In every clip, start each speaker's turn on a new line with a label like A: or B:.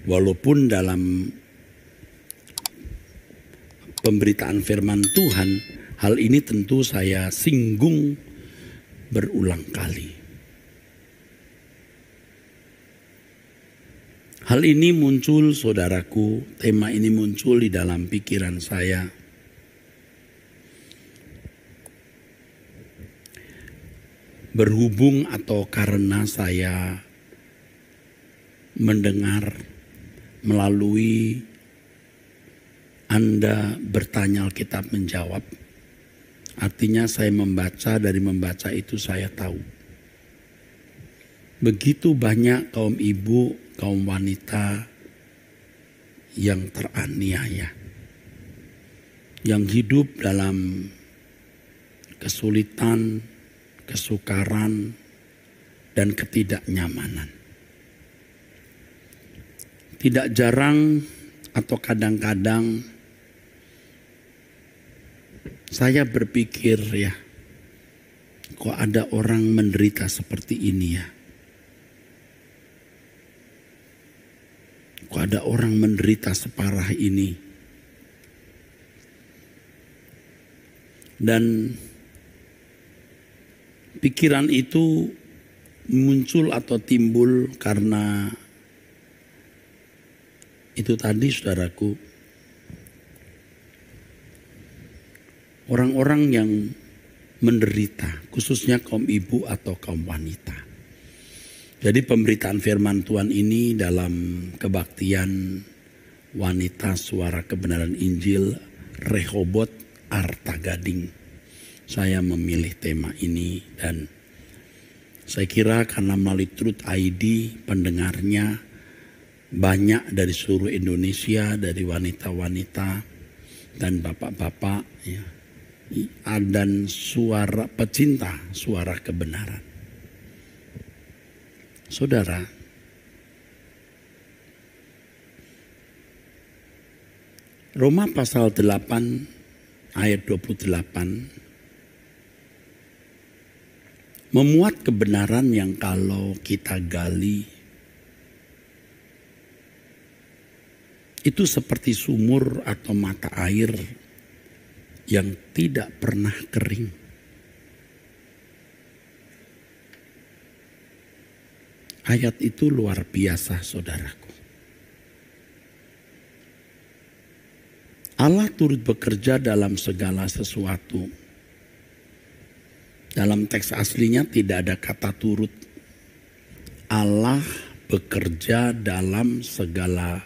A: Walaupun dalam pemberitaan firman Tuhan, hal ini tentu saya singgung berulang kali. Hal ini muncul, saudaraku, tema ini muncul di dalam pikiran saya. Berhubung atau karena saya mendengar melalui Anda bertanya Alkitab menjawab. Artinya saya membaca, dari membaca itu saya tahu. Begitu banyak kaum ibu, kaum wanita yang teraniaya. Yang hidup dalam kesulitan, kesukaran, dan ketidaknyamanan. Tidak jarang atau kadang-kadang saya berpikir ya, kok ada orang menderita seperti ini ya. Kok ada orang menderita separah ini. Dan pikiran itu muncul atau timbul karena itu tadi, saudaraku, orang-orang yang menderita, khususnya kaum ibu atau kaum wanita. Jadi pemberitaan firman Tuhan ini dalam kebaktian wanita suara kebenaran Injil Rehobot Arta Gading. Saya memilih tema ini dan saya kira karena melalui Truth ID pendengarnya banyak dari seluruh Indonesia, dari wanita-wanita dan bapak-bapak ya, dan suara pecinta suara kebenaran. Saudara, Roma pasal 8 ayat 28 memuat kebenaran yang kalau kita gali itu seperti sumur atau mata air yang tidak pernah kering. Ayat itu luar biasa, saudaraku. Allah turut bekerja dalam segala sesuatu. Dalam teks aslinya tidak ada kata turut. Allah bekerja dalam segala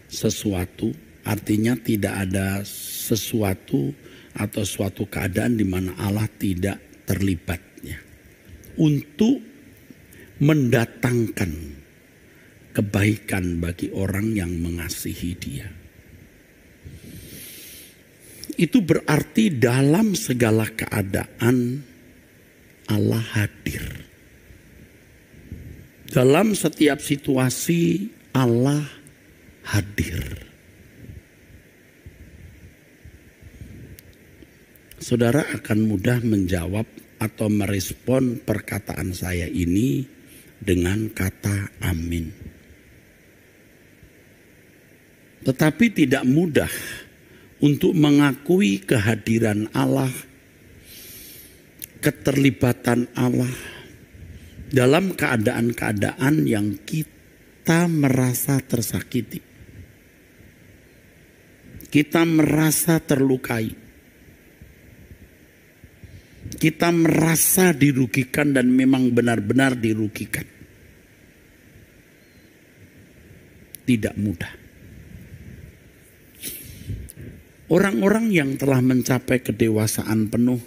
A: sesuatu, artinya tidak ada sesuatu atau suatu keadaan di mana Allah tidak terlibatnya. Untuk mendatangkan kebaikan bagi orang yang mengasihi Dia. Itu berarti dalam segala keadaan Allah hadir. Dalam setiap situasi Allah hadir. Saudara akan mudah menjawab atau merespon perkataan saya ini dengan kata amin. Tetapi tidak mudah untuk mengakui kehadiran Allah, keterlibatan Allah dalam keadaan-keadaan yang kita merasa tersakiti. Kita merasa terlukai. Kita merasa dirugikan dan memang benar-benar dirugikan. Tidak mudah. Orang-orang yang telah mencapai kedewasaan penuh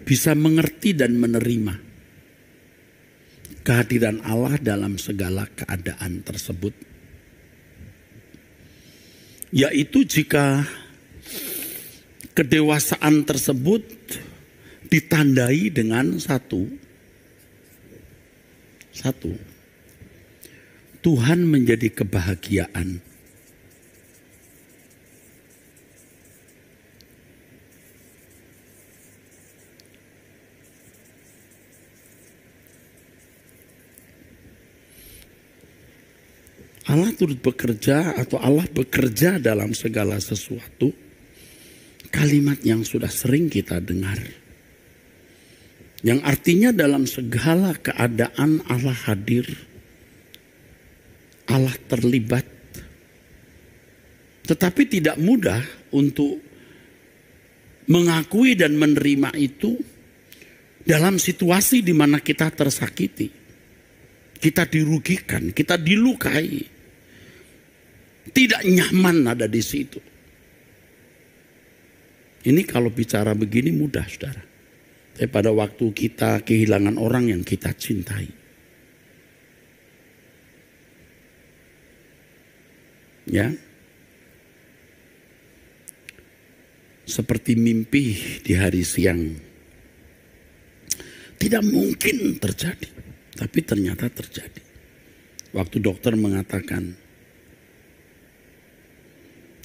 A: bisa mengerti dan menerima kehadiran Allah dalam segala keadaan tersebut. Yaitu jika kedewasaan tersebut ditandai dengan satu, Tuhan menjadi kebahagiaan. Allah turut bekerja atau Allah bekerja dalam segala sesuatu. Kalimat yang sudah sering kita dengar. Yang artinya dalam segala keadaan Allah hadir. Allah terlibat. Tetapi tidak mudah untuk mengakui dan menerima itu dalam situasi di mana kita tersakiti. Kita dirugikan, kita dilukai. Tidak nyaman ada di situ. Ini kalau bicara begini mudah, saudara. Tapi pada waktu kita kehilangan orang yang kita cintai. Ya. Seperti mimpi di hari siang. Tidak mungkin terjadi. Tapi ternyata terjadi. Waktu dokter mengatakan,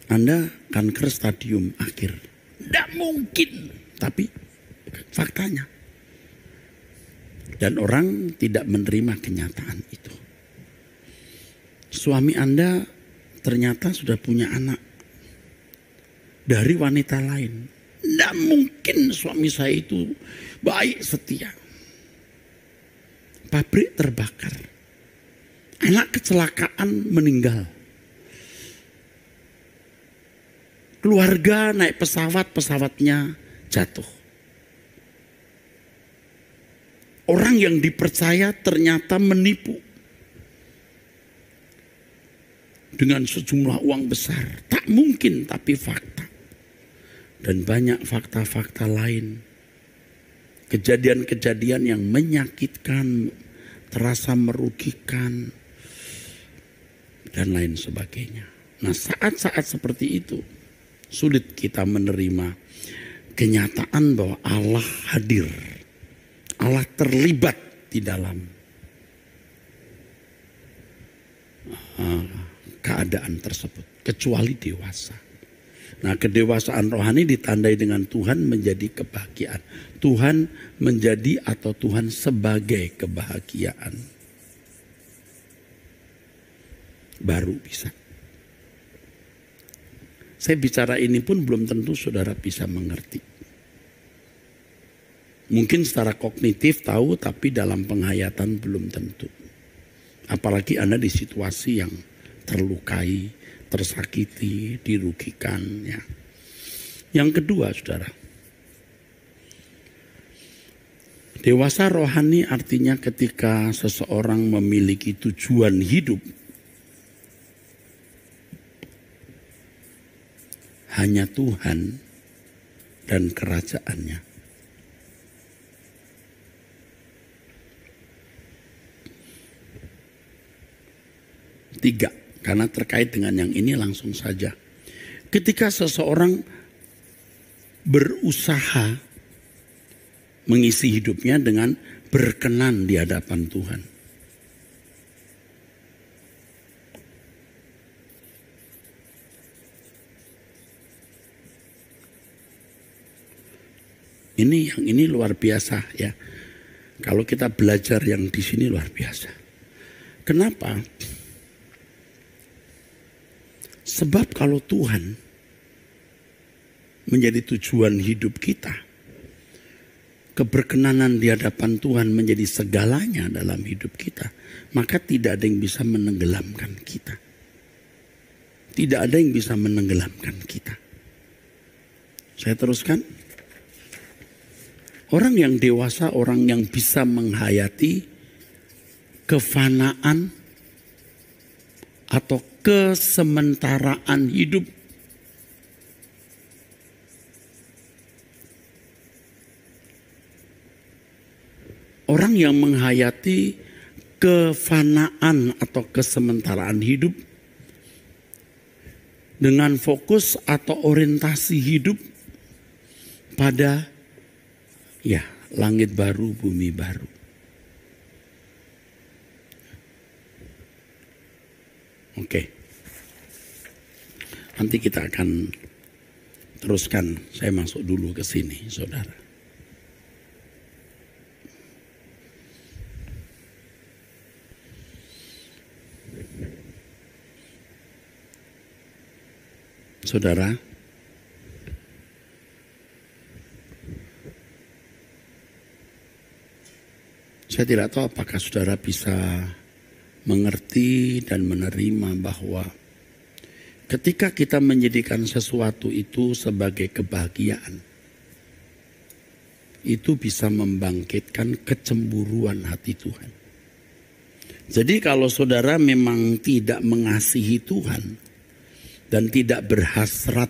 A: Anda kanker stadium akhir. Tidak mungkin. Tapi faktanya. Dan orang tidak menerima kenyataan itu. Suami Anda ternyata sudah punya anak. Dari wanita lain. Tidak mungkin suami saya itu baik setia. Pabrik terbakar. Anak kecelakaan meninggal. Keluarga naik pesawat, pesawatnya jatuh. Orang yang dipercaya ternyata menipu. Dengan sejumlah uang besar. Tak mungkin tapi fakta. Dan banyak fakta-fakta lain. Kejadian-kejadian yang menyakitkan, terasa merugikan, dan lain sebagainya. Nah, saat-saat seperti itu, sulit kita menerima kenyataan bahwa Allah hadir. Allah terlibat di dalam keadaan tersebut. Kecuali dewasa. Nah, kedewasaan rohani ditandai dengan Tuhan menjadi kebahagiaan. Tuhan menjadi atau Tuhan sebagai kebahagiaan. Baru bisa. Saya bicara ini pun belum tentu saudara bisa mengerti. Mungkin secara kognitif tahu tapi dalam penghayatan belum tentu. Apalagi Anda di situasi yang terlukai, tersakiti, dirugikan. Ya. Yang kedua saudara. Dewasa rohani artinya ketika seseorang memiliki tujuan hidup. Hanya Tuhan dan kerajaannya. Tiga, karena terkait dengan yang ini langsung saja. Ketika seseorang berusaha mengisi hidupnya dengan berkenan di hadapan Tuhan. Yang ini luar biasa ya. Kalau kita belajar yang di sini luar biasa. Kenapa? Sebab kalau Tuhan menjadi tujuan hidup kita, keberkenanan di hadapan Tuhan menjadi segalanya dalam hidup kita, maka tidak ada yang bisa menenggelamkan kita. Tidak ada yang bisa menenggelamkan kita. Saya teruskan. Orang yang dewasa, orang yang bisa menghayati kefanaan atau kesementaraan hidup. Orang yang menghayati kefanaan atau kesementaraan hidup dengan fokus atau orientasi hidup pada langit baru, bumi baru. Oke. Nanti kita akan teruskan. Saya masuk dulu ke sini, saudara. Saudara, saya tidak tahu apakah saudara bisa mengerti dan menerima bahwa ketika kita menjadikan sesuatu itu sebagai kebahagiaan, itu bisa membangkitkan kecemburuan hati Tuhan. Jadi kalau saudara memang tidak mengasihi Tuhan dan tidak berhasrat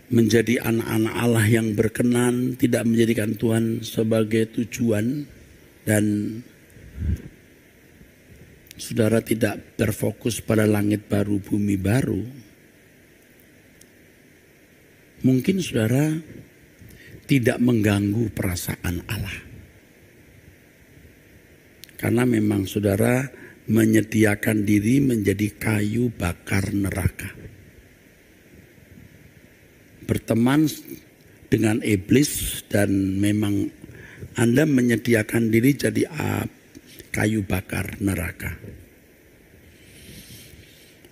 A: menjadi anak-anak Allah yang berkenan, tidak menjadikan Tuhan sebagai tujuan, dan saudara tidak terfokus pada langit baru, bumi baru, mungkin saudara tidak mengganggu perasaan Allah. Karena memang saudara menyediakan diri menjadi kayu bakar neraka. Berteman dengan iblis dan memang Anda menyediakan diri jadi kayu bakar neraka.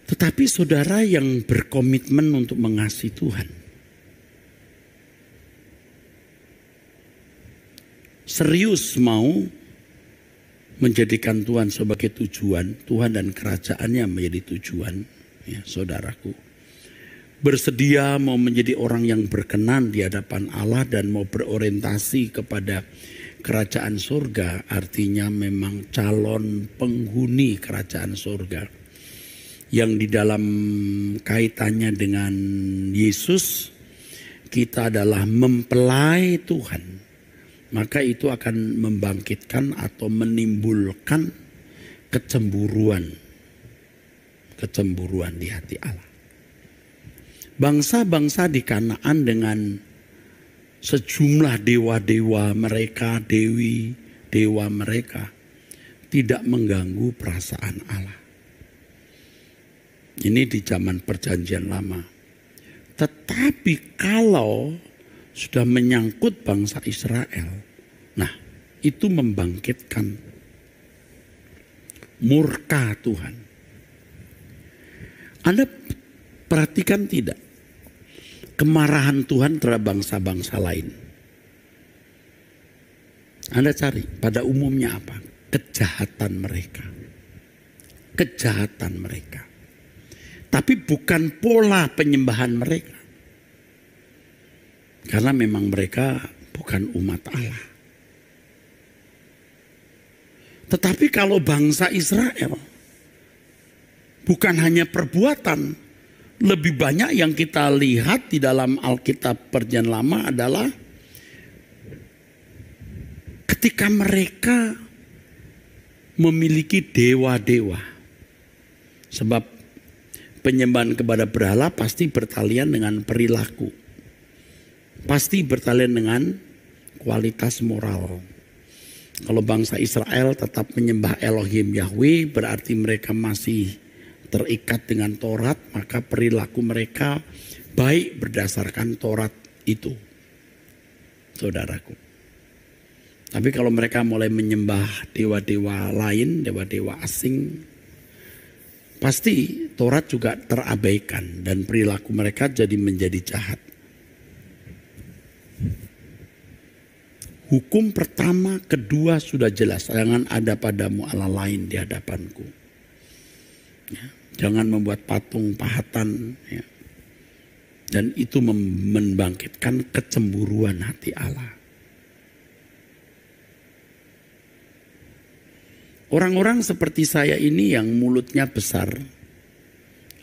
A: Tetapi saudara yang berkomitmen untuk mengasihi Tuhan, serius mau menjadikan Tuhan sebagai tujuan, Tuhan dan kerajaannya menjadi tujuan, ya saudaraku. Bersedia mau menjadi orang yang berkenan di hadapan Allah dan mau berorientasi kepada kerajaan surga, artinya memang calon penghuni kerajaan surga. Yang di dalam kaitannya dengan Yesus, kita adalah mempelai Tuhan. Maka itu akan membangkitkan atau menimbulkan kecemburuan di hati Allah. Bangsa-bangsa di Kanaan dengan sejumlah dewa-dewa mereka, dewa mereka, tidak mengganggu perasaan Allah. Ini di zaman Perjanjian Lama. Tetapi kalau sudah menyangkut bangsa Israel, nah itu membangkitkan murka Tuhan. Anda perhatikan tidak kemarahan Tuhan terhadap bangsa-bangsa lain? Anda cari pada umumnya apa? Kejahatan mereka. Kejahatan mereka. Tapi bukan pola penyembahan mereka. Karena memang mereka bukan umat Allah. Tetapi kalau bangsa Israel, bukan hanya perbuatan, lebih banyak yang kita lihat di dalam Alkitab Perjanjian Lama adalah ketika mereka memiliki dewa-dewa. Sebab penyembahan kepada berhala pasti bertalian dengan perilaku. Pasti bertalian dengan kualitas moral. Kalau bangsa Israel tetap menyembah Elohim Yahweh, berarti mereka masih terikat dengan Taurat, maka perilaku mereka baik berdasarkan Taurat itu, saudaraku. Tapi kalau mereka mulai menyembah dewa-dewa lain, dewa-dewa asing, pasti Taurat juga terabaikan dan perilaku mereka jadi menjadi jahat. Hukum pertama, kedua sudah jelas. Jangan ada padamu Allah lain di hadapanku. Ya, jangan membuat patung pahatan. Ya. Dan itu membangkitkan kecemburuan hati Allah. Orang-orang seperti saya ini yang mulutnya besar.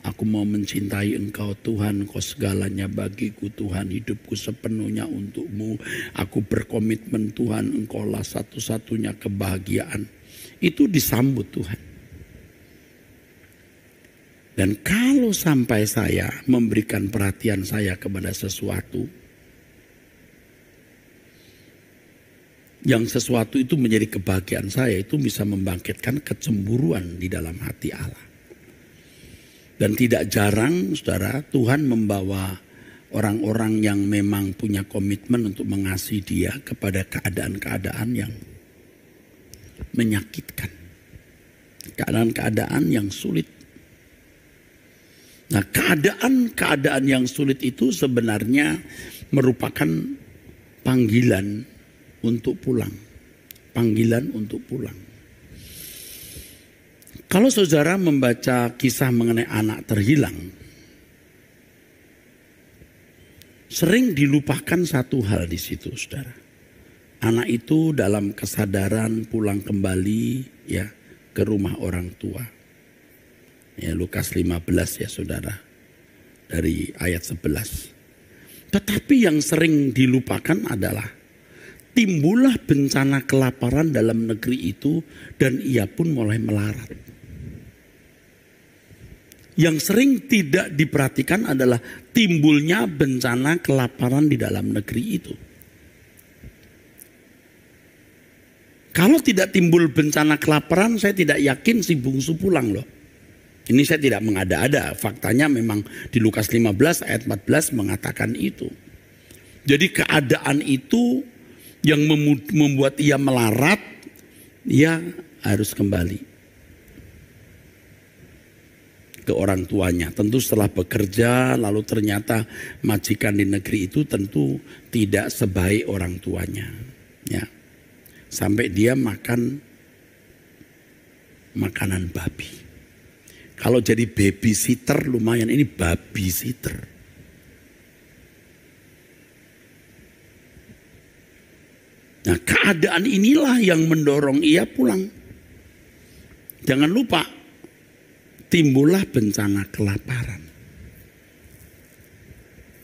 A: Aku mau mencintai Engkau Tuhan, Kau segalanya bagiku Tuhan, hidupku sepenuhnya untukmu. Aku berkomitmen Tuhan, Engkaulah satu-satunya kebahagiaan. Itu disambut Tuhan. Dan kalau sampai saya memberikan perhatian saya kepada sesuatu, yang sesuatu itu menjadi kebahagiaan saya, itu bisa membangkitkan kecemburuan di dalam hati Allah. Dan tidak jarang, saudara, Tuhan membawa orang-orang yang memang punya komitmen untuk mengasihi Dia kepada keadaan-keadaan yang menyakitkan. Keadaan-keadaan yang sulit. Nah, keadaan yang sulit itu sebenarnya merupakan panggilan untuk pulang. Panggilan untuk pulang. Kalau saudara membaca kisah mengenai anak terhilang, sering dilupakan satu hal di situ, saudara. Anak itu dalam kesadaran pulang kembali ya ke rumah orang tua. Ya, Lukas 15 ya saudara, dari ayat 11. Tetapi yang sering dilupakan adalah timbullah bencana kelaparan dalam negeri itu dan ia pun mulai melarat. Yang sering tidak diperhatikan adalah timbulnya bencana kelaparan di dalam negeri itu. Kalau tidak timbul bencana kelaparan, saya tidak yakin si bungsu pulang loh. Ini saya tidak mengada-ada, faktanya memang di Lukas 15 ayat 14 mengatakan itu. Jadi keadaan itu yang membuat ia melarat, ia harus kembali ke orang tuanya. Tentu setelah bekerja, lalu ternyata majikan di negeri itu tentu tidak sebaik orang tuanya. Ya. Sampai dia makan makanan babi. Kalau jadi babysitter lumayan, ini babysitter. Nah, keadaan inilah yang mendorong ia pulang. Jangan lupa, timbullah bencana kelaparan.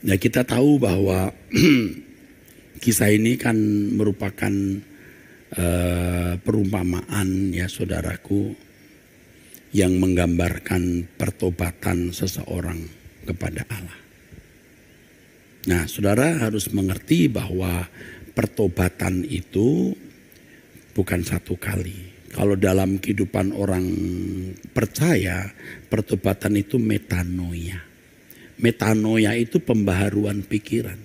A: Nah, kita tahu bahwa kisah ini kan merupakan perumpamaan ya saudaraku, yang menggambarkan pertobatan seseorang kepada Allah. Nah, saudara harus mengerti bahwa pertobatan itu bukan satu kali. Kalau dalam kehidupan orang percaya, pertobatan itu metanoia. Metanoia itu pembaharuan pikiran.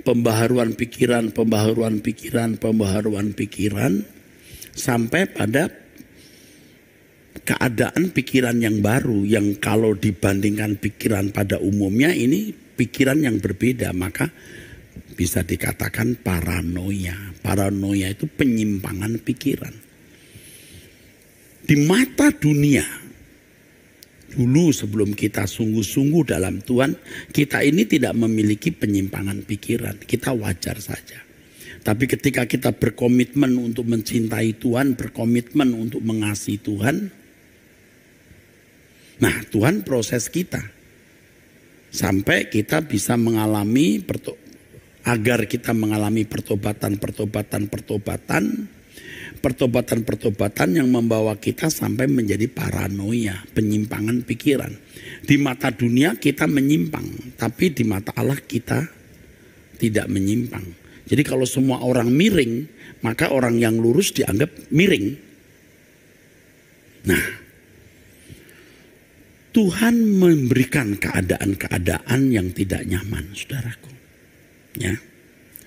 A: Pembaharuan pikiran sampai pada keadaan pikiran yang baru, yang kalau dibandingkan pikiran pada umumnya ini pikiran yang berbeda, maka bisa dikatakan paranoia. Paranoia itu penyimpangan pikiran. Di mata dunia, dulu sebelum kita sungguh-sungguh dalam Tuhan, kita ini tidak memiliki penyimpangan pikiran, kita wajar saja. Tapi ketika kita berkomitmen untuk mencintai Tuhan, berkomitmen untuk mengasihi Tuhan, nah Tuhan proses kita. Sampai kita bisa mengalami, agar kita mengalami pertobatan yang membawa kita sampai menjadi paranoia, penyimpangan pikiran. Di mata dunia kita menyimpang, tapi di mata Allah kita tidak menyimpang. Jadi kalau semua orang miring, maka orang yang lurus dianggap miring. Nah, Tuhan memberikan keadaan-keadaan yang tidak nyaman, saudaraku. Ya.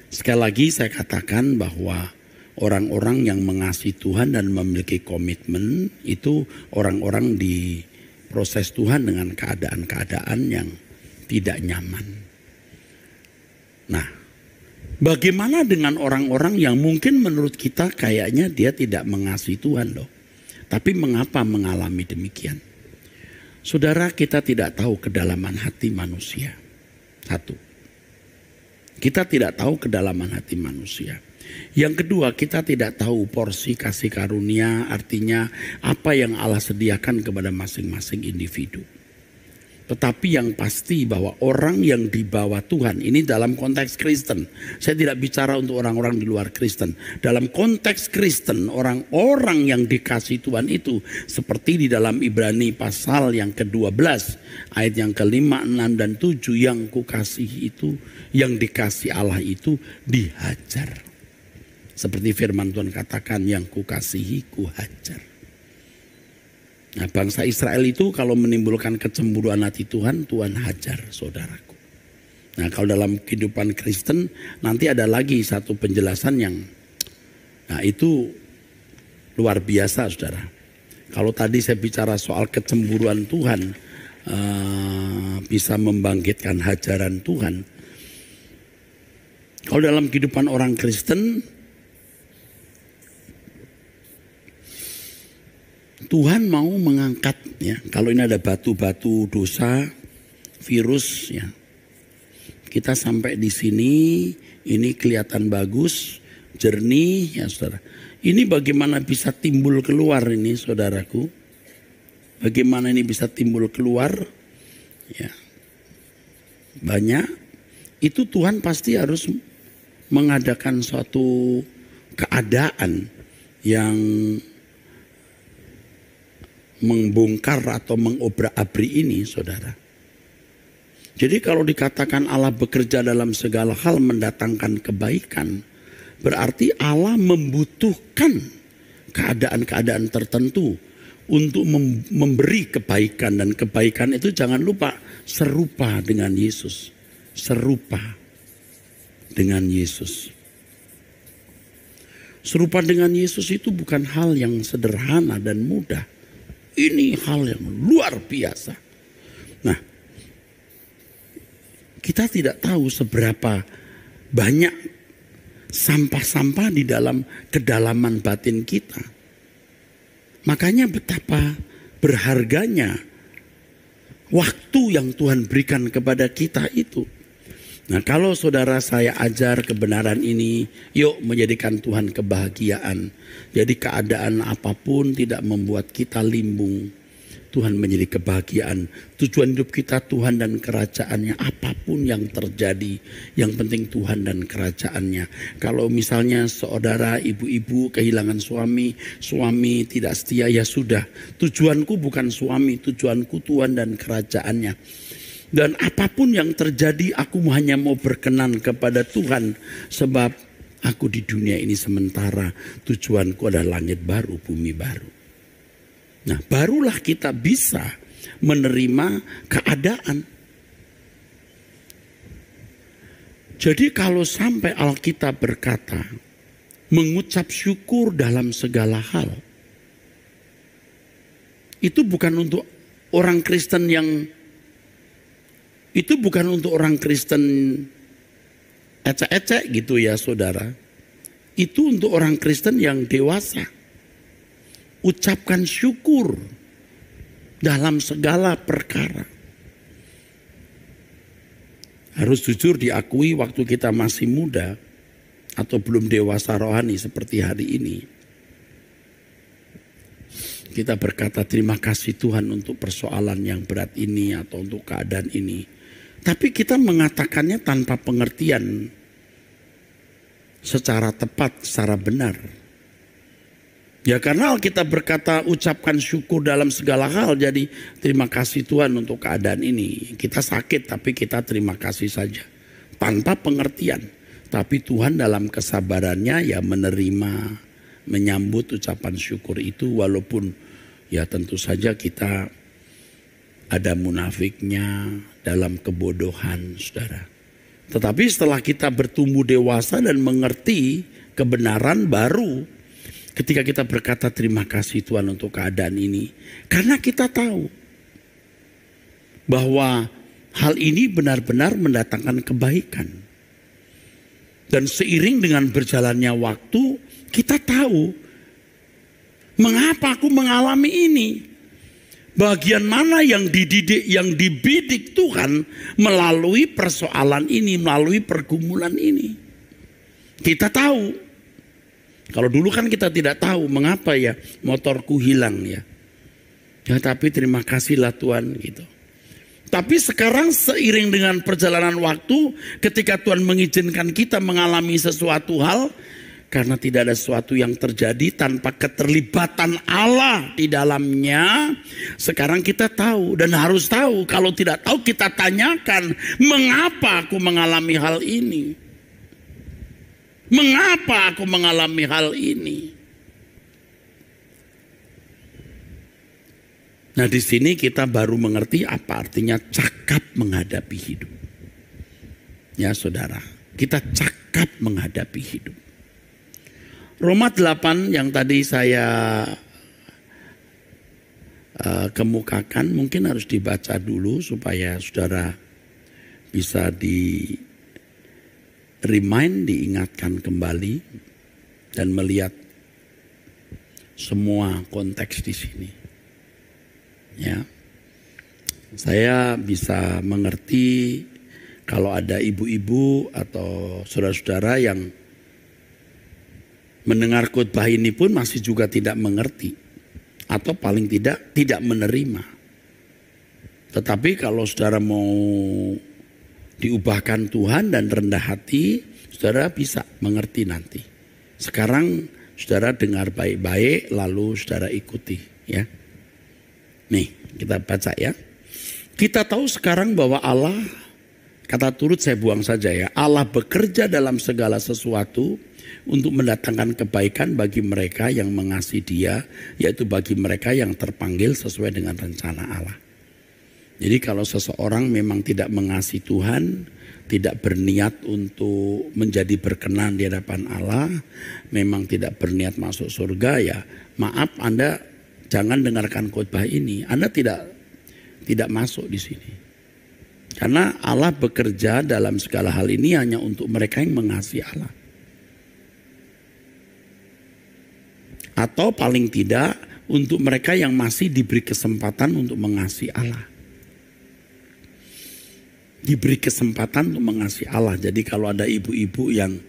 A: Sekali lagi saya katakan bahwa orang-orang yang mengasihi Tuhan dan memiliki komitmen itu orang-orang di proses Tuhan dengan keadaan-keadaan yang tidak nyaman. Nah, bagaimana dengan orang-orang yang mungkin menurut kita kayaknya dia tidak mengasihi Tuhan loh. Tapi mengapa mengalami demikian? Saudara, kita tidak tahu kedalaman hati manusia. Satu, kita tidak tahu kedalaman hati manusia. Yang kedua, kita tidak tahu porsi kasih karunia, artinya apa yang Allah sediakan kepada masing-masing individu. Tetapi yang pasti bahwa orang yang dibawa Tuhan, ini dalam konteks Kristen. Saya tidak bicara untuk orang-orang di luar Kristen. Dalam konteks Kristen, orang-orang yang dikasih Tuhan itu seperti di dalam Ibrani pasal yang ke-12, ayat yang ke-5, 6, dan 7, yang kukasihi itu, yang dikasih Allah itu dihajar. Seperti firman Tuhan katakan, yang kukasihi kuhajar. Nah, bangsa Israel itu kalau menimbulkan kecemburuan hati Tuhan, Tuhan hajar, saudaraku. Nah, kalau dalam kehidupan Kristen nanti ada lagi satu penjelasan yang, nah itu luar biasa, saudara. Kalau tadi saya bicara soal kecemburuan Tuhan, bisa membangkitkan hajaran Tuhan. Kalau dalam kehidupan orang Kristen, Tuhan mau mengangkat, ya. Kalau ini ada batu-batu dosa, virus, ya. Kita sampai di sini, ini kelihatan bagus, jernih, ya saudara. Ini bagaimana bisa timbul keluar ini, saudaraku? Bagaimana ini bisa timbul keluar? Ya, banyak. Itu Tuhan pasti harus mengadakan suatu keadaan yang membongkar atau mengobrak-abrik ini, saudara. Jadi kalau dikatakan Allah bekerja dalam segala hal mendatangkan kebaikan, berarti Allah membutuhkan keadaan-keadaan tertentu untuk memberi kebaikan. Dan kebaikan itu jangan lupa serupa dengan Yesus. Serupa dengan Yesus. Serupa dengan Yesus itu bukan hal yang sederhana dan mudah. Ini hal yang luar biasa. Nah, kita tidak tahu seberapa banyak sampah-sampah di dalam kedalaman batin kita. Makanya betapa berharganya waktu yang Tuhan berikan kepada kita itu. Nah, kalau saudara saya ajar kebenaran ini, yuk menjadikan Tuhan kebahagiaan. Jadi keadaan apapun tidak membuat kita limbung. Tuhan menjadi kebahagiaan. Tujuan hidup kita Tuhan dan kerajaannya, apapun yang terjadi. Yang penting Tuhan dan kerajaannya. Kalau misalnya saudara, ibu-ibu kehilangan suami, suami tidak setia, ya sudah. Tujuanku bukan suami, tujuanku Tuhan dan kerajaannya. Dan apapun yang terjadi, aku hanya mau berkenan kepada Tuhan. Sebab aku di dunia ini sementara, tujuanku adalah langit baru, bumi baru. Nah, barulah kita bisa menerima keadaan. Jadi kalau sampai Alkitab berkata, mengucap syukur dalam segala hal, itu bukan untuk orang Kristen yang ecek-ecek gitu ya saudara. Itu untuk orang Kristen yang dewasa. Ucapkan syukur dalam segala perkara. Harus jujur diakui waktu kita masih muda atau belum dewasa rohani seperti hari ini, kita berkata terima kasih Tuhan untuk persoalan yang berat ini atau untuk keadaan ini. Tapi kita mengatakannya tanpa pengertian secara tepat, secara benar. Ya karena Alkitab berkata ucapkan syukur dalam segala hal. Jadi terima kasih Tuhan untuk keadaan ini. Kita sakit tapi kita terima kasih saja. Tanpa pengertian. Tapi Tuhan dalam kesabarannya ya menerima, menyambut ucapan syukur itu. Walaupun ya tentu saja kita ada munafiknya dalam kebodohan saudara. Tetapi setelah kita bertumbuh dewasa dan mengerti kebenaran baru. Ketika kita berkata terima kasih Tuhan untuk keadaan ini. Karena kita tahu bahwa hal ini benar-benar mendatangkan kebaikan. Dan seiring dengan berjalannya waktu, kita tahu mengapa aku mengalami ini. Bagian mana yang dididik, yang dibidik Tuhan melalui persoalan ini, melalui pergumulan ini. Kita tahu. Kalau dulu kan kita tidak tahu mengapa ya motorku hilang ya. Ya tapi terima kasihlah Tuhan gitu. Tapi sekarang seiring dengan perjalanan waktu, ketika Tuhan mengizinkan kita mengalami sesuatu hal, karena tidak ada sesuatu yang terjadi tanpa keterlibatan Allah di dalamnya, sekarang kita tahu dan harus tahu. Kalau tidak tahu kita tanyakan, mengapa aku mengalami hal ini? Mengapa aku mengalami hal ini? Nah di sini kita baru mengerti apa artinya cakap menghadapi hidup. Ya saudara, kita cakap menghadapi hidup. Roma 8 yang tadi saya kemukakan mungkin harus dibaca dulu supaya saudara bisa diingatkan kembali dan melihat semua konteks di sini. Ya, saya bisa mengerti kalau ada ibu-ibu atau saudara-saudara yang mendengar khotbah ini pun masih juga tidak mengerti atau paling tidak menerima. Tetapi kalau saudara mau diubahkan Tuhan dan rendah hati, saudara bisa mengerti nanti. Sekarang saudara dengar baik-baik lalu saudara ikuti ya. Nih kita baca ya. Kita tahu sekarang bahwa Allah, kata turut saya buang saja ya, Allah bekerja dalam segala sesuatu untuk mendatangkan kebaikan bagi mereka yang mengasihi Dia, yaitu bagi mereka yang terpanggil sesuai dengan rencana Allah. Jadi kalau seseorang memang tidak mengasihi Tuhan, tidak berniat untuk menjadi berkenan di hadapan Allah, memang tidak berniat masuk surga, ya maaf, Anda jangan dengarkan khotbah ini. Anda tidak masuk di sini. Karena Allah bekerja dalam segala hal ini hanya untuk mereka yang mengasihi Allah. Atau paling tidak untuk mereka yang masih diberi kesempatan untuk mengasihi Allah. Diberi kesempatan untuk mengasihi Allah. Jadi kalau ada ibu-ibu yang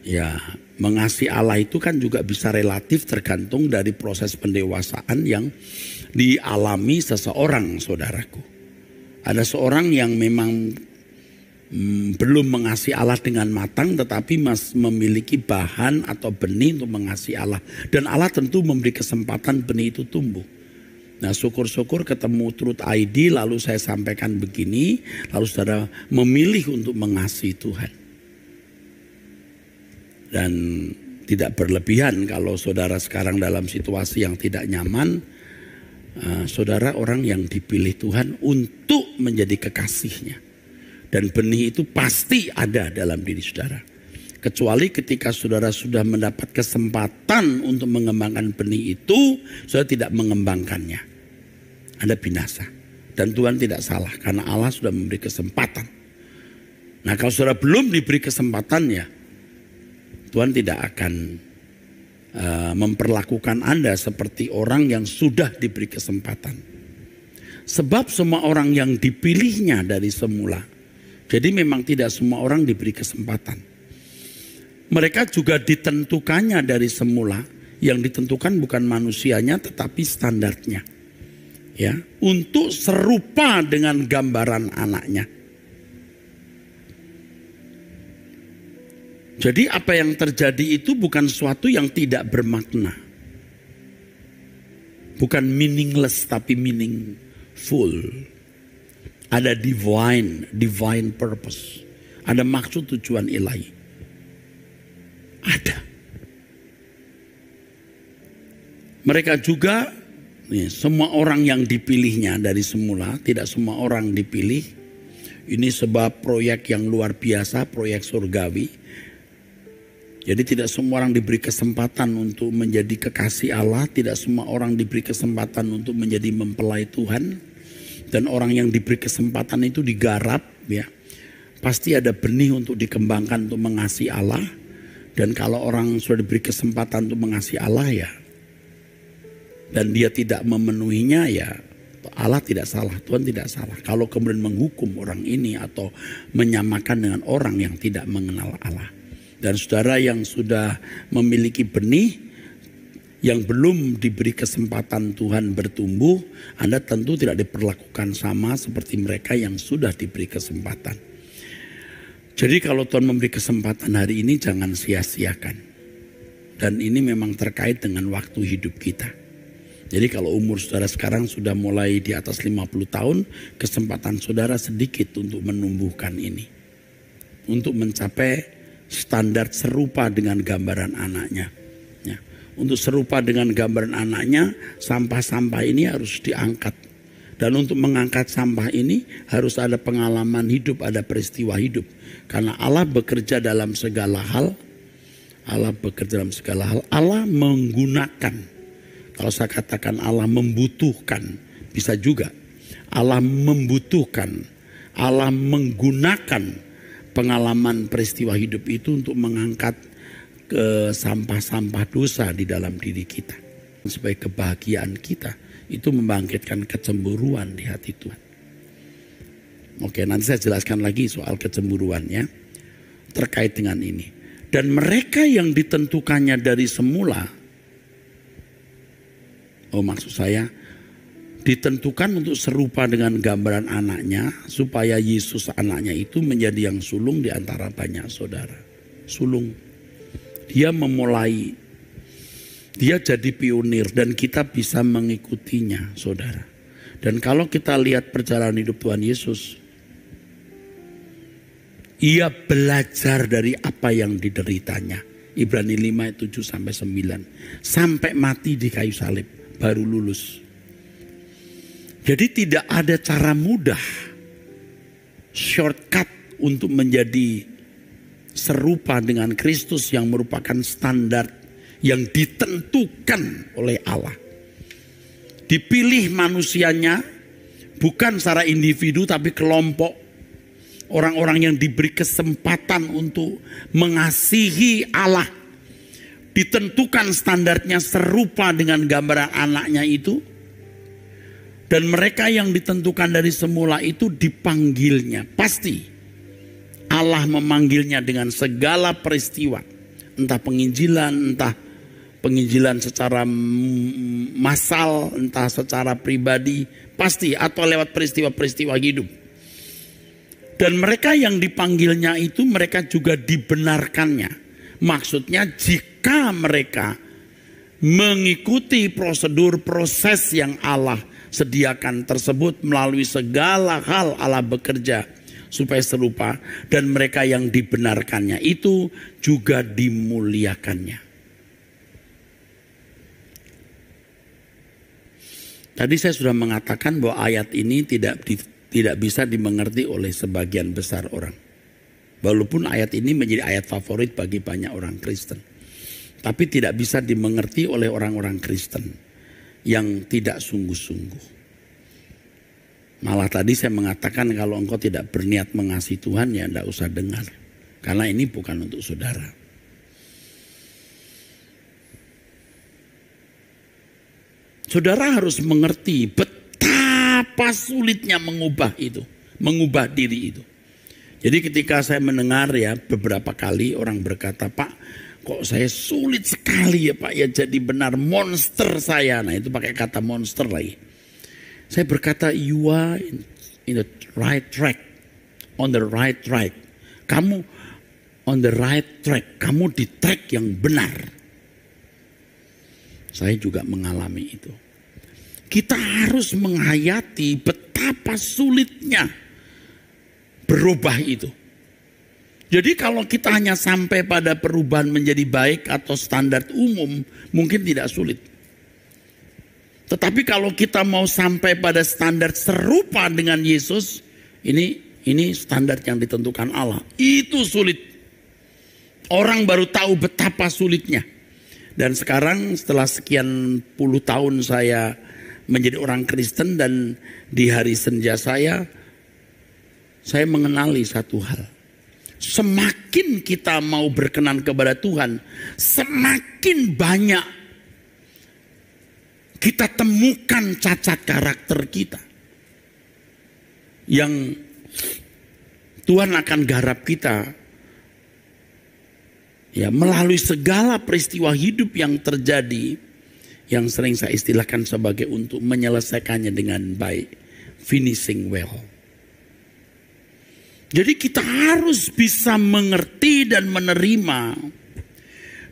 A: ya mengasihi Allah itu kan juga bisa relatif tergantung dari proses pendewasaan yang dialami seseorang, saudaraku. Ada seorang yang memang belum mengasihi Allah dengan matang, tetapi memiliki bahan atau benih untuk mengasihi Allah. Dan Allah tentu memberi kesempatan benih itu tumbuh. Nah, syukur-syukur ketemu Truth ID, lalu saya sampaikan begini, lalu saudara memilih untuk mengasihi Tuhan. Dan tidak berlebihan kalau saudara sekarang dalam situasi yang tidak nyaman, saudara orang yang dipilih Tuhan untuk menjadi kekasihnya. Dan benih itu pasti ada dalam diri saudara. Kecuali ketika saudara sudah mendapat kesempatan untuk mengembangkan benih itu, saudara tidak mengembangkannya. Anda binasa. Dan Tuhan tidak salah karena Allah sudah memberi kesempatan. Nah, kalau saudara belum diberi kesempatan, ya Tuhan tidak akan memperlakukan Anda seperti orang yang sudah diberi kesempatan. Sebab semua orang yang dipilihnya dari semula. Jadi memang tidak semua orang diberi kesempatan. Mereka juga ditentukannya dari semula. Yang ditentukan bukan manusianya tetapi standarnya. Ya, untuk serupa dengan gambaran anaknya. Jadi apa yang terjadi itu bukan sesuatu yang tidak bermakna. Bukan meaningless tapi meaningful. Ada divine purpose. Ada maksud tujuan ilahi. Ada. Mereka juga, semua orang yang dipilihnya dari semula, tidak semua orang dipilih. Ini sebab proyek yang luar biasa, proyek surgawi. Jadi tidak semua orang diberi kesempatan untuk menjadi kekasih Allah. Tidak semua orang diberi kesempatan untuk menjadi mempelai Tuhan. Dan orang yang diberi kesempatan itu digarap, ya pasti ada benih untuk dikembangkan untuk mengasihi Allah. Dan kalau orang sudah diberi kesempatan untuk mengasihi Allah, ya dan dia tidak memenuhinya, ya Allah tidak salah, Tuhan tidak salah. Kalau kemudian menghukum orang ini atau menyamakan dengan orang yang tidak mengenal Allah. Dan saudara yang sudah memiliki benih, yang belum diberi kesempatan Tuhan bertumbuh, Anda tentu tidak diperlakukan sama seperti mereka yang sudah diberi kesempatan. Jadi kalau Tuhan memberi kesempatan hari ini, jangan sia-siakan. Dan ini memang terkait dengan waktu hidup kita. Jadi kalau umur saudara sekarang sudah mulai di atas 50 tahun, kesempatan saudara sedikit untuk menumbuhkan ini. Untuk mencapai standar serupa dengan gambaran anaknya. Ya. Untuk serupa dengan gambaran anaknya, sampah-sampah ini harus diangkat. Dan untuk mengangkat sampah ini harus ada pengalaman hidup, ada peristiwa hidup. Karena Allah bekerja dalam segala hal. Allah bekerja dalam segala hal. Allah menggunakan Kalau saya katakan Allah membutuhkan, bisa juga. Allah membutuhkan, Allah menggunakan pengalaman peristiwa hidup itu untuk mengangkat ke sampah-sampah dosa di dalam diri kita. Supaya kebahagiaan kita itu membangkitkan kecemburuan di hati Tuhan. Oke, nanti saya jelaskan lagi soal kecemburuannya terkait dengan ini. Dan mereka yang ditentukannya dari semula, maksud saya ditentukan untuk serupa dengan gambaran anaknya, supaya Yesus anaknya itu menjadi yang sulung di antara banyak saudara. Sulung. Dia memulai, dia jadi pionir dan kita bisa mengikutinya, saudara. Dan kalau kita lihat perjalanan hidup Tuhan Yesus, ia belajar dari apa yang dideritanya. Ibrani 5 ayat 7 sampai 9. Sampai mati di kayu salib baru lulus. Jadi tidak ada cara mudah, shortcut untuk menjadi serupa dengan Kristus yang merupakan standar yang ditentukan oleh Allah. Dipilih manusianya bukan secara individu tapi kelompok. Orang-orang yang diberi kesempatan untuk mengasihi Allah. Ditentukan standarnya serupa dengan gambaran anaknya itu. Dan mereka yang ditentukan dari semula itu dipanggilnya. Pasti Allah memanggilnya dengan segala peristiwa. Entah penginjilan, entah penginjilan secara massal, entah secara pribadi. Pasti atau lewat peristiwa-peristiwa hidup. Dan mereka yang dipanggilnya itu mereka juga dibenarkannya. Maksudnya jika mereka mengikuti prosedur proses yang Allah sediakan tersebut, melalui segala hal Allah bekerja supaya serupa, dan mereka yang dibenarkannya itu juga dimuliakannya. Tadi saya sudah mengatakan bahwa ayat ini tidak bisa dimengerti oleh sebagian besar orang. Walaupun ayat ini menjadi ayat favorit bagi banyak orang Kristen. Tapi tidak bisa dimengerti oleh orang-orang Kristen yang tidak sungguh-sungguh. Malah tadi saya mengatakan kalau engkau tidak berniat mengasihi Tuhan ya tidak usah dengar. Karena ini bukan untuk saudara. Saudara harus mengerti betapa sulitnya mengubah itu. Mengubah diri itu. Jadi ketika saya mendengar ya beberapa kali orang berkata, Pak kok saya sulit sekali ya Pak ya jadi benar monster saya. Nah itu pakai kata monster lagi. Saya berkata you are in the right track. On the right track. Kamu on the right track. Kamu di track yang benar. Saya juga mengalami itu. Kita harus menghayati betapa sulitnya berubah itu. Jadi kalau kita hanya sampai pada perubahan menjadi baik atau standar umum, mungkin tidak sulit. Tetapi kalau kita mau sampai pada standar serupa dengan Yesus, ini standar yang ditentukan Allah. Itu sulit. Orang baru tahu betapa sulitnya. Dan sekarang setelah sekian puluh tahun saya menjadi orang Kristen dan di hari senja saya mengenali satu hal. Semakin kita mau berkenan kepada Tuhan, semakin banyak kita temukan cacat karakter kita. Yang Tuhan akan garap kita ya melalui segala peristiwa hidup yang terjadi, yang sering saya istilahkan sebagai untuk menyelesaikannya dengan baik, finishing well. Jadi kita harus bisa mengerti dan menerima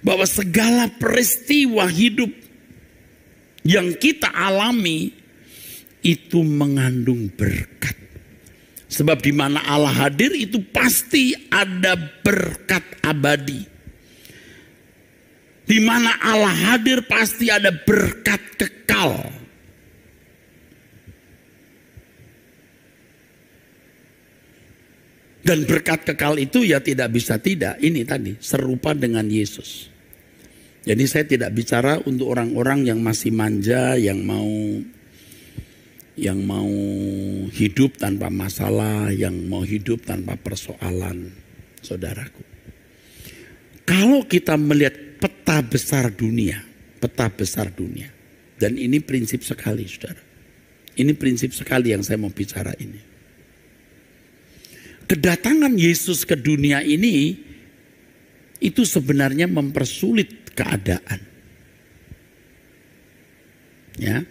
A: bahwa segala peristiwa hidup yang kita alami itu mengandung berkat. Sebab di mana Allah hadir itu pasti ada berkat abadi. Di mana Allah hadir pasti ada berkat kekal. Dan berkat kekal itu ya tidak bisa tidak. Ini tadi serupa dengan Yesus. Jadi saya tidak bicara untuk orang-orang yang masih manja, yang mau hidup tanpa masalah, yang mau hidup tanpa persoalan, saudaraku. Kalau kita melihat peta besar dunia, dan ini prinsip sekali, saudara. Ini prinsip sekali yang saya mau bicara ini. Kedatangan Yesus ke dunia ini, itu sebenarnya mempersulit keadaan. Ya.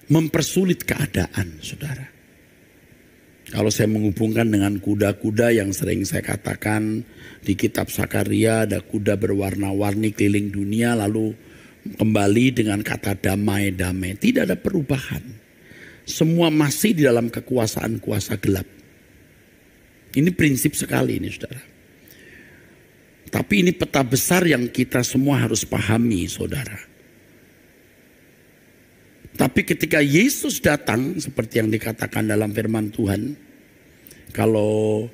A: Mempersulit keadaan, saudara. Kalau saya menghubungkan dengan kuda-kuda yang sering saya katakan di kitab Sakaria, ada kuda berwarna-warni keliling dunia lalu kembali dengan kata damai-damai. Tidak ada perubahan. Semua masih di dalam kekuasaan kuasa gelap. Ini prinsip sekali ini, saudara. Tapi ini peta besar yang kita semua harus pahami, saudara. Tapi ketika Yesus datang, seperti yang dikatakan dalam firman Tuhan, kalau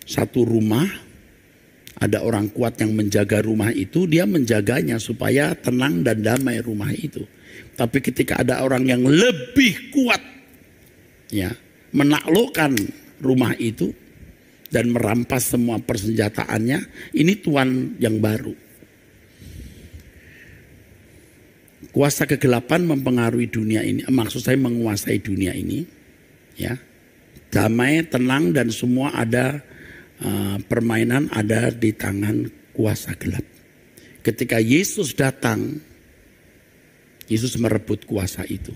A: satu rumah, ada orang kuat yang menjaga rumah itu, dia menjaganya supaya tenang dan damai rumah itu. Tapi ketika ada orang yang lebih kuat, ya, menaklukkan rumah itu, dan merampas semua persenjataannya, ini tuan yang baru. Kuasa kegelapan mempengaruhi dunia ini, maksud saya menguasai dunia ini. Ya, damai, tenang dan semua ada, permainan ada di tangan kuasa gelap. Ketika Yesus datang, Yesus merebut kuasa itu.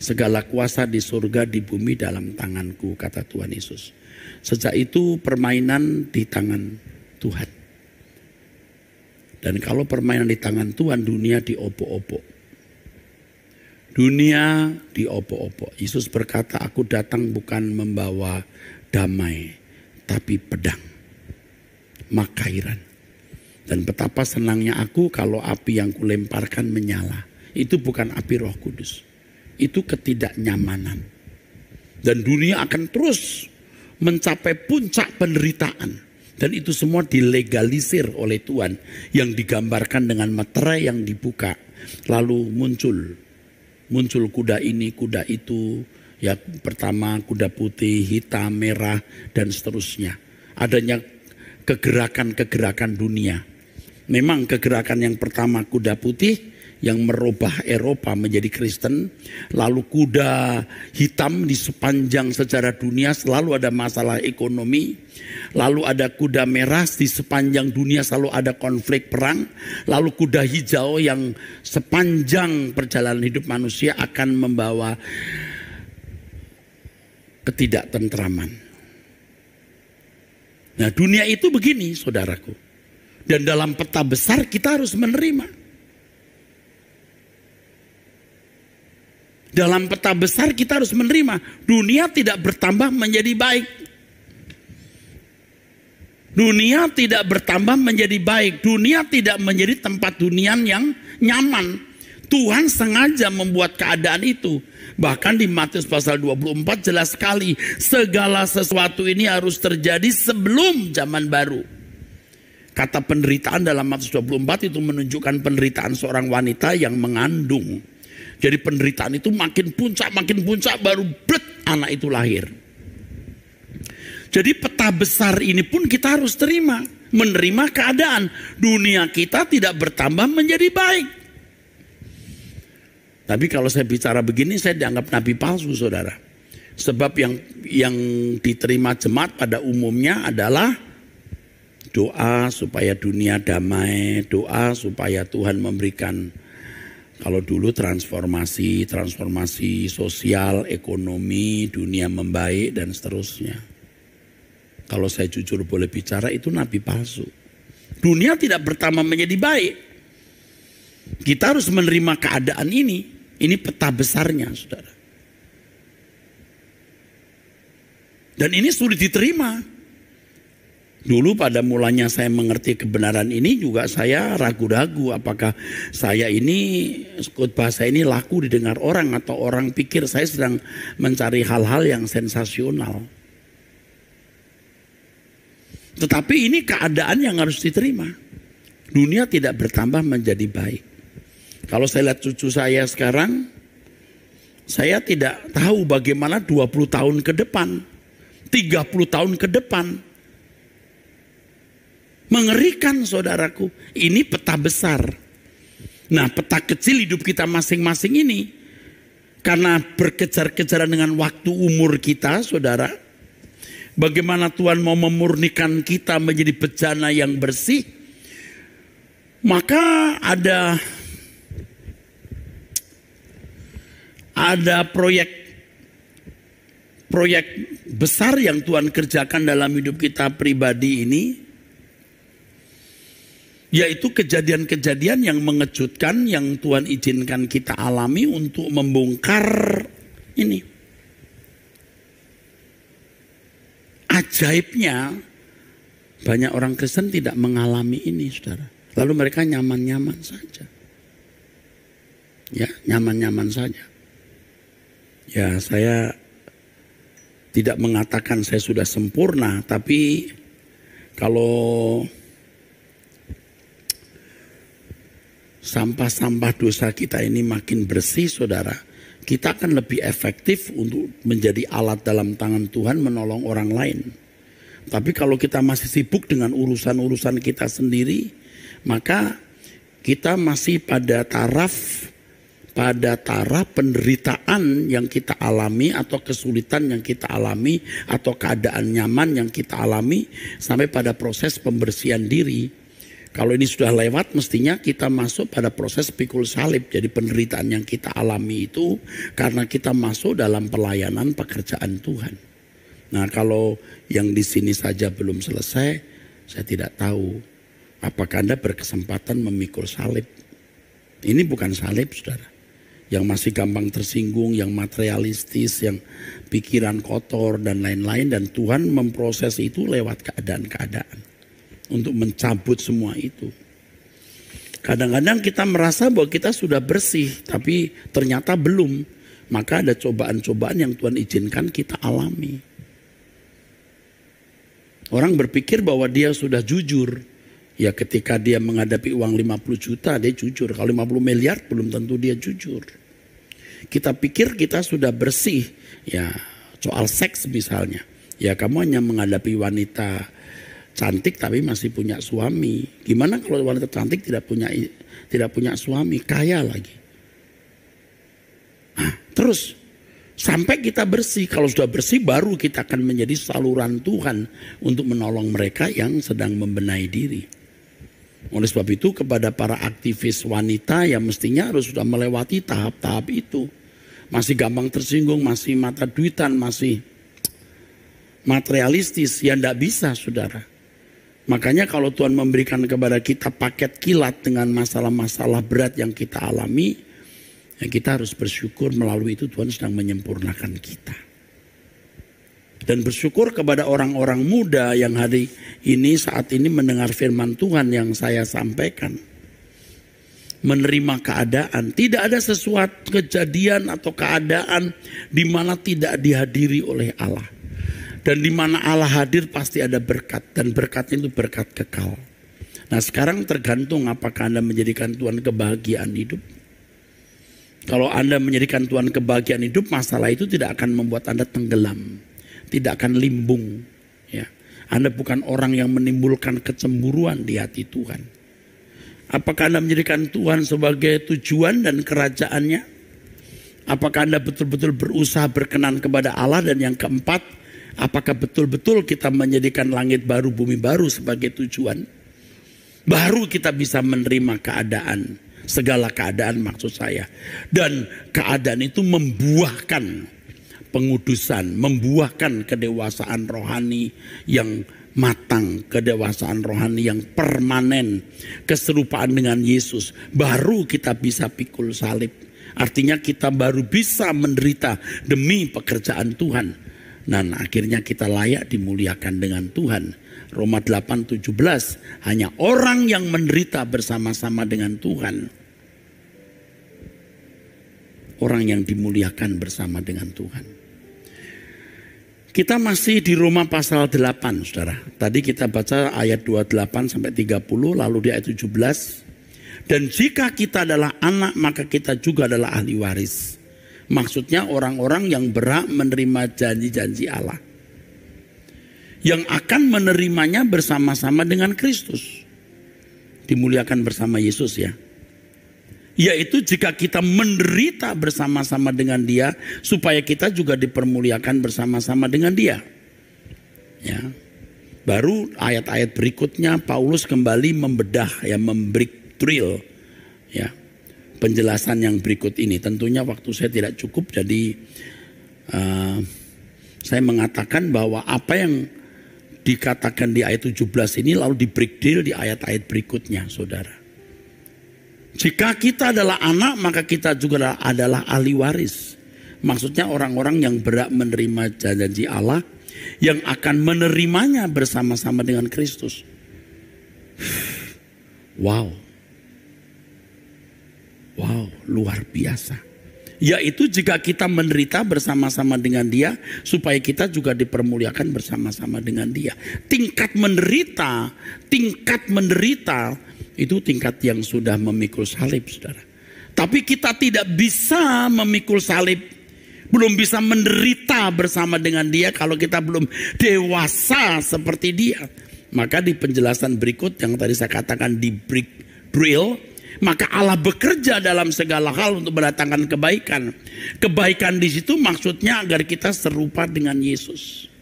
A: Segala kuasa di surga, di bumi dalam tanganku, kata Tuhan Yesus. Sejak itu permainan di tangan Tuhan. Dan kalau permainan di tangan Tuhan, dunia diopok-opok. Dunia diopok-opok. Yesus berkata, aku datang bukan membawa damai, tapi pedang, makairan. Dan betapa senangnya aku kalau api yang kulemparkan menyala. Itu bukan api Roh Kudus. Itu ketidaknyamanan. Dan dunia akan terus mencapai puncak penderitaan. Dan itu semua dilegalisir oleh Tuhan. Yang digambarkan dengan meterai yang dibuka. Lalu muncul kuda ini, kuda itu. Ya, pertama kuda putih, hitam, merah, dan seterusnya. Adanya kegerakan-kegerakan dunia. Memang kegerakan yang pertama kuda putih yang merubah Eropa menjadi Kristen. Lalu kuda hitam di sepanjang sejarah dunia selalu ada masalah ekonomi. Lalu ada kuda merah di sepanjang dunia selalu ada konflik perang. Lalu kuda hijau yang sepanjang perjalanan hidup manusia akan membawa ketidaktentraman. Nah, dunia itu begini, saudaraku. Dan dalam peta besar kita harus menerima. Dalam peta besar kita harus menerima. Dunia tidak bertambah menjadi baik. Dunia tidak bertambah menjadi baik. Dunia tidak menjadi tempat hunian yang nyaman. Tuhan sengaja membuat keadaan itu. Bahkan di Matius pasal 24 jelas sekali. Segala sesuatu ini harus terjadi sebelum zaman baru. Kata penderitaan dalam Matius 24 itu menunjukkan penderitaan seorang wanita yang mengandung. Jadi penderitaan itu makin puncak baru blet anak itu lahir. Jadi peta besar ini pun kita harus terima. Menerima keadaan. Dunia kita tidak bertambah menjadi baik. Tapi kalau saya bicara begini saya dianggap nabi palsu, saudara. Sebab yang diterima jemaat pada umumnya adalah doa supaya dunia damai. Doa supaya Tuhan memberikan, kalau dulu transformasi sosial, ekonomi, dunia membaik dan seterusnya. Kalau saya jujur boleh bicara, itu nabi palsu. Dunia tidak bertambah menjadi baik. Kita harus menerima keadaan ini. Ini peta besarnya, saudara. Dan ini sulit diterima. Dulu pada mulanya saya mengerti kebenaran ini juga saya ragu-ragu apakah saya ini, khotbah saya ini laku didengar orang atau orang pikir saya sedang mencari hal-hal yang sensasional. Tetapi ini keadaan yang harus diterima. Dunia tidak bertambah menjadi baik. Kalau saya lihat cucu saya sekarang, saya tidak tahu bagaimana 20 tahun ke depan, 30 tahun ke depan. Mengerikan saudaraku, ini peta besar. Nah, peta kecil hidup kita masing-masing ini, karena berkejar-kejaran dengan waktu umur kita, saudara, bagaimana Tuhan mau memurnikan kita menjadi bejana yang bersih, maka ada proyek besar yang Tuhan kerjakan dalam hidup kita pribadi ini, yaitu kejadian-kejadian yang mengejutkan yang Tuhan izinkan kita alami untuk membongkar ini. Ajaibnya banyak orang Kristen tidak mengalami ini, saudara. Lalu mereka nyaman-nyaman saja. Ya, nyaman-nyaman saja. Ya, saya tidak mengatakan saya sudah sempurna, tapi kalau sampah-sampah dosa kita ini makin bersih, saudara, kita akan lebih efektif untuk menjadi alat dalam tangan Tuhan menolong orang lain. Tapi kalau kita masih sibuk dengan urusan-urusan kita sendiri, maka kita masih pada taraf penderitaan yang kita alami, atau kesulitan yang kita alami, atau keadaan nyaman yang kita alami, sampai pada proses pembersihan diri. Kalau ini sudah lewat, mestinya kita masuk pada proses pikul salib. Jadi penderitaan yang kita alami itu karena kita masuk dalam pelayanan pekerjaan Tuhan. Nah, kalau yang di sini saja belum selesai, saya tidak tahu apakah Anda berkesempatan memikul salib. Ini bukan salib, saudara. Yang masih gampang tersinggung, yang materialistis, yang pikiran kotor dan lain-lain. Dan Tuhan memproses itu lewat keadaan-keadaan untuk mencabut semua itu. Kadang-kadang kita merasa bahwa kita sudah bersih, tapi ternyata belum. Maka ada cobaan-cobaan yang Tuhan izinkan kita alami. Orang berpikir bahwa dia sudah jujur. Ya, ketika dia menghadapi uang 50 juta dia jujur. Kalau 50 miliar belum tentu dia jujur. Kita pikir kita sudah bersih. Ya, soal seks misalnya. Ya, kamu hanya menghadapi wanita cantik tapi masih punya suami. Gimana kalau wanita cantik tidak punya suami, kaya lagi. Nah, terus sampai kita bersih. Kalau sudah bersih baru kita akan menjadi saluran Tuhan untuk menolong mereka yang sedang membenahi diri. Oleh sebab itu kepada para aktivis wanita yang mestinya harus sudah melewati tahap-tahap itu. Masih gampang tersinggung, masih mata duitan, masih materialistis. Ya tidak bisa, saudara. Makanya kalau Tuhan memberikan kepada kita paket kilat dengan masalah-masalah berat yang kita alami, ya kita harus bersyukur melalui itu Tuhan sedang menyempurnakan kita. Dan bersyukur kepada orang-orang muda yang hari ini saat ini mendengar firman Tuhan yang saya sampaikan. Menerima keadaan. Tidak ada sesuatu kejadian atau keadaan di mana tidak dihadiri oleh Allah. Dan di mana Allah hadir pasti ada berkat. Dan berkatnya itu berkat kekal. Nah, sekarang tergantung apakah Anda menjadikan Tuhan kebahagiaan hidup. Kalau Anda menjadikan Tuhan kebahagiaan hidup, masalah itu tidak akan membuat Anda tenggelam. Tidak akan limbung. Ya. Anda bukan orang yang menimbulkan kecemburuan di hati Tuhan. Apakah Anda menjadikan Tuhan sebagai tujuan dan kerajaannya? Apakah Anda betul-betul berusaha berkenan kepada Allah? Dan yang keempat, apakah betul-betul kita menjadikan langit baru, bumi baru sebagai tujuan? Baru kita bisa menerima keadaan. Segala keadaan maksud saya. Dan keadaan itu membuahkan pengudusan, membuahkan kedewasaan rohani yang matang, kedewasaan rohani yang permanen, keserupaan dengan Yesus. Baru kita bisa pikul salib. Artinya kita baru bisa menderita demi pekerjaan Tuhan. Dan akhirnya kita layak dimuliakan dengan Tuhan. Roma 8:17, hanya orang yang menderita bersama-sama dengan Tuhan, orang yang dimuliakan bersama dengan Tuhan. Kita masih di Roma pasal 8, saudara. Tadi kita baca ayat 28 sampai 30, lalu di ayat 17. Dan jika kita adalah anak, maka kita juga adalah ahli waris. Maksudnya orang-orang yang berhak menerima janji-janji Allah. Yang akan menerimanya bersama-sama dengan Kristus. Dimuliakan bersama Yesus ya. Yaitu jika kita menderita bersama-sama dengan Dia, supaya kita juga dipermuliakan bersama-sama dengan Dia. Ya. Baru ayat-ayat berikutnya Paulus kembali membedah, ya, memberi drill, ya, penjelasan yang berikut ini. Tentunya waktu saya tidak cukup, jadi saya mengatakan bahwa apa yang dikatakan di ayat 17 ini lalu di breakdown di ayat-ayat berikutnya, saudara. Jika kita adalah anak, maka kita juga adalah ahli waris. Maksudnya orang-orang yang berhak menerima janji Allah, yang akan menerimanya bersama-sama dengan Kristus. Wow. Wow, luar biasa. Yaitu jika kita menderita bersama-sama dengan Dia, supaya kita juga dipermuliakan bersama-sama dengan Dia. Tingkat menderita itu tingkat yang sudah memikul salib, saudara. Tapi kita tidak bisa memikul salib, belum bisa menderita bersama dengan Dia kalau kita belum dewasa seperti Dia. Maka di penjelasan berikut yang tadi saya katakan di break drill, maka Allah bekerja dalam segala hal untuk mendatangkan kebaikan. Kebaikan di situ maksudnya agar kita serupa dengan Yesus.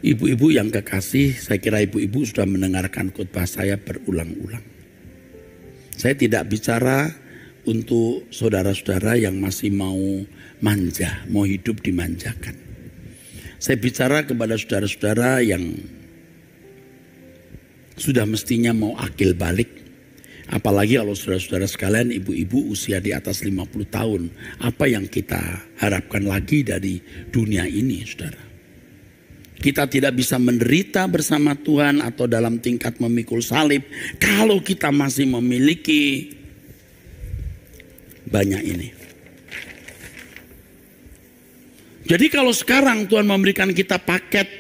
A: Ibu-ibu yang kekasih, saya kira ibu-ibu sudah mendengarkan khotbah saya berulang-ulang. Saya tidak bicara untuk saudara-saudara yang masih mau manja, mau hidup dimanjakan. Saya bicara kepada saudara-saudara yang sudah mestinya mau akil balik. Apalagi kalau saudara-saudara sekalian, ibu-ibu usia di atas 50 tahun. Apa yang kita harapkan lagi dari dunia ini, saudara? Kita tidak bisa menderita bersama Tuhan atau dalam tingkat memikul salib kalau kita masih memiliki banyak ini. Jadi kalau sekarang Tuhan memberikan kita paket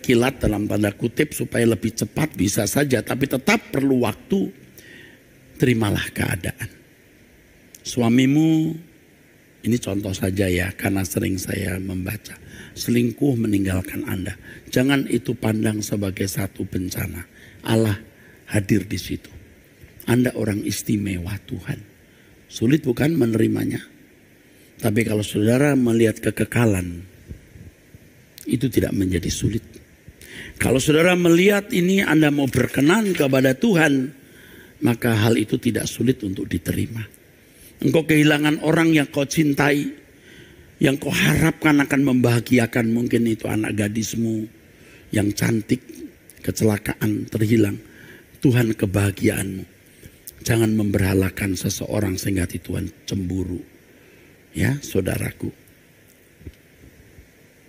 A: kilat dalam tanda kutip supaya lebih cepat, bisa saja, tapi tetap perlu waktu. Terimalah keadaan. Suamimu, ini contoh saja ya, karena sering saya membaca, selingkuh meninggalkan Anda. Jangan itu pandang sebagai satu bencana. Allah hadir di situ. Anda orang istimewa Tuhan. Sulit bukan menerimanya? Tapi kalau saudara melihat kekekalan, itu tidak menjadi sulit. Kalau saudara melihat ini Anda mau berkenan kepada Tuhan, maka hal itu tidak sulit untuk diterima. Engkau kehilangan orang yang kau cintai, yang kau harapkan akan membahagiakan, mungkin itu anak gadismu yang cantik, kecelakaan, terhilang. Tuhan kebahagiaanmu. Jangan memberhalakan seseorang sehingga Tuhan cemburu. Ya, saudaraku.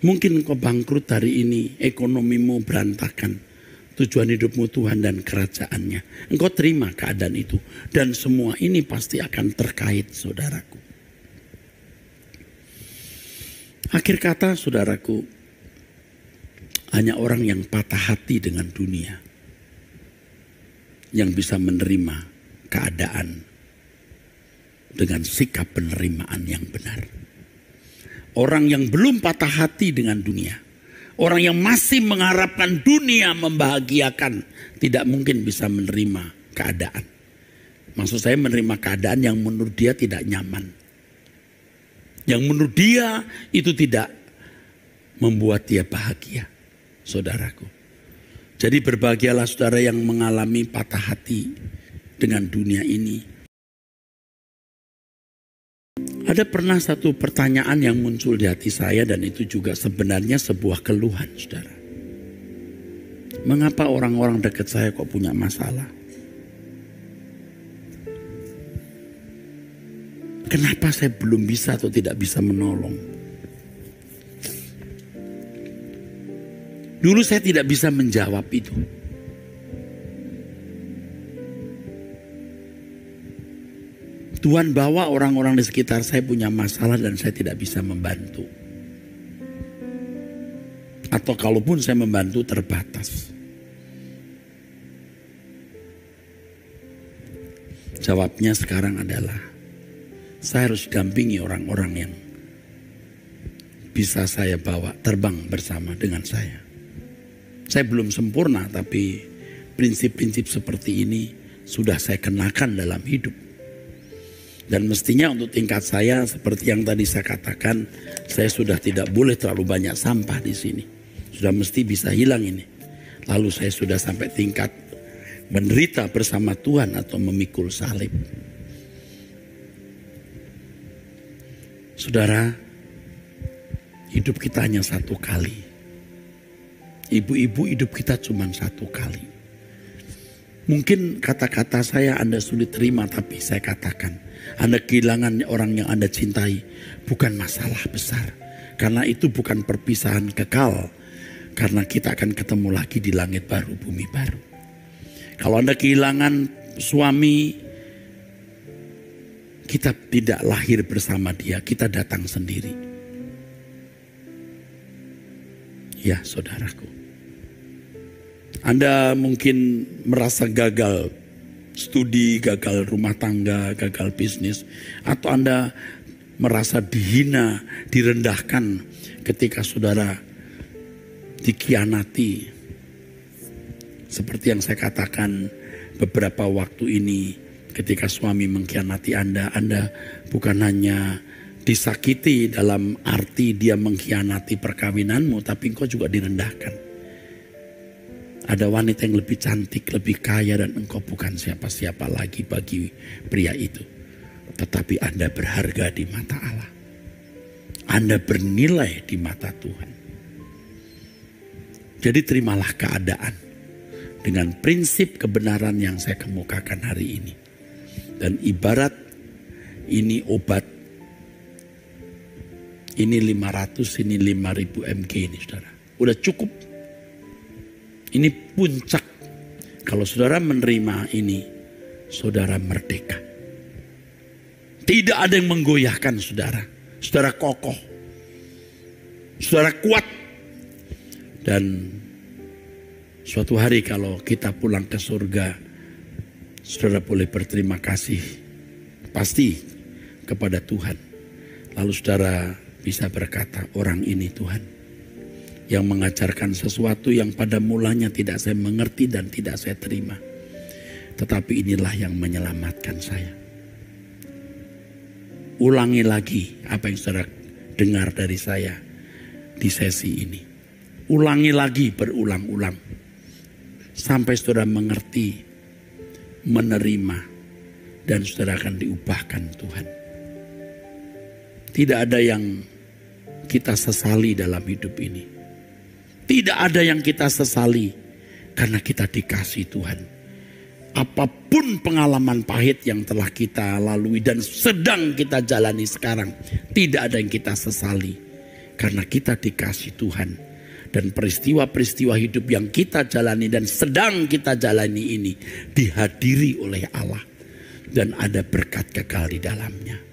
A: Mungkin kau bangkrut hari ini, ekonomimu berantakan. Tujuan hidupmu Tuhan dan kerajaannya. Engkau terima keadaan itu. Dan semua ini pasti akan terkait, saudaraku. Akhir kata, saudaraku, hanya orang yang patah hati dengan dunia yang bisa menerima keadaan dengan sikap penerimaan yang benar. Orang yang belum patah hati dengan dunia, orang yang masih mengharapkan dunia membahagiakan, tidak mungkin bisa menerima keadaan. Maksud saya menerima keadaan yang menurut dia tidak nyaman. Yang menurut dia itu tidak membuat dia bahagia, saudaraku. Jadi berbahagialah saudara yang mengalami patah hati dengan dunia ini. Ada pernah satu pertanyaan yang muncul di hati saya, dan itu juga sebenarnya sebuah keluhan, saudara. Mengapa orang-orang dekat saya kok punya masalah? Kenapa saya belum bisa atau tidak bisa menolong? Dulu saya tidak bisa menjawab itu. Tuhan bawa orang-orang di sekitar saya punya masalah dan saya tidak bisa membantu. Atau kalaupun saya membantu terbatas. Jawabnya sekarang adalah, saya harus dampingi orang-orang yang bisa saya bawa terbang bersama dengan saya. Saya belum sempurna, tapi prinsip-prinsip seperti ini sudah saya kenakan dalam hidup. Dan mestinya untuk tingkat saya, seperti yang tadi saya katakan, saya sudah tidak boleh terlalu banyak sampah di sini. Sudah mesti bisa hilang ini. Lalu saya sudah sampai tingkat menderita bersama Tuhan atau memikul salib. Saudara, hidup kita hanya satu kali. Ibu-ibu, hidup kita cuma satu kali. Mungkin kata-kata saya Anda sulit terima, tapi saya katakan, Anda kehilangan orang yang Anda cintai bukan masalah besar. Karena itu bukan perpisahan kekal. Karena kita akan ketemu lagi di langit baru, bumi baru. Kalau Anda kehilangan suami, kita tidak lahir bersama dia, kita datang sendiri. Ya, saudaraku. Anda mungkin merasa gagal studi, gagal rumah tangga, gagal bisnis. Atau Anda merasa dihina, direndahkan ketika saudara dikhianati. Seperti yang saya katakan beberapa waktu ini, ketika suami mengkhianati Anda bukan hanya disakiti dalam arti dia mengkhianati perkawinanmu, tapi engkau juga direndahkan. Ada wanita yang lebih cantik, lebih kaya, dan engkau bukan siapa-siapa lagi bagi pria itu. Tetapi Anda berharga di mata Allah. Anda bernilai di mata Tuhan. Jadi terimalah keadaan dengan prinsip kebenaran yang saya kemukakan hari ini. Dan ibarat ini obat, ini 500, ini 5.000 mg ini saudara. Udah cukup. Ini puncak. Kalau saudara menerima ini, saudara merdeka. Tidak ada yang menggoyahkan saudara. Saudara kokoh. Saudara kuat. Dan suatu hari kalau kita pulang ke surga, saudara boleh berterima kasih pasti kepada Tuhan. Lalu saudara bisa berkata, orang ini Tuhan yang mengajarkan sesuatu yang pada mulanya tidak saya mengerti dan tidak saya terima. Tetapi inilah yang menyelamatkan saya. Ulangi lagi apa yang saudara dengar dari saya di sesi ini. Ulangi lagi berulang-ulang. Sampai saudara mengerti, menerima, dan saudara akan diubahkan Tuhan. Tidak ada yang kita sesali dalam hidup ini. Tidak ada yang kita sesali karena kita dikasih Tuhan. Apapun pengalaman pahit yang telah kita lalui dan sedang kita jalani sekarang, tidak ada yang kita sesali karena kita dikasih Tuhan. Dan peristiwa-peristiwa hidup yang kita jalani dan sedang kita jalani ini dihadiri oleh Allah. Dan ada berkat kekal di dalamnya.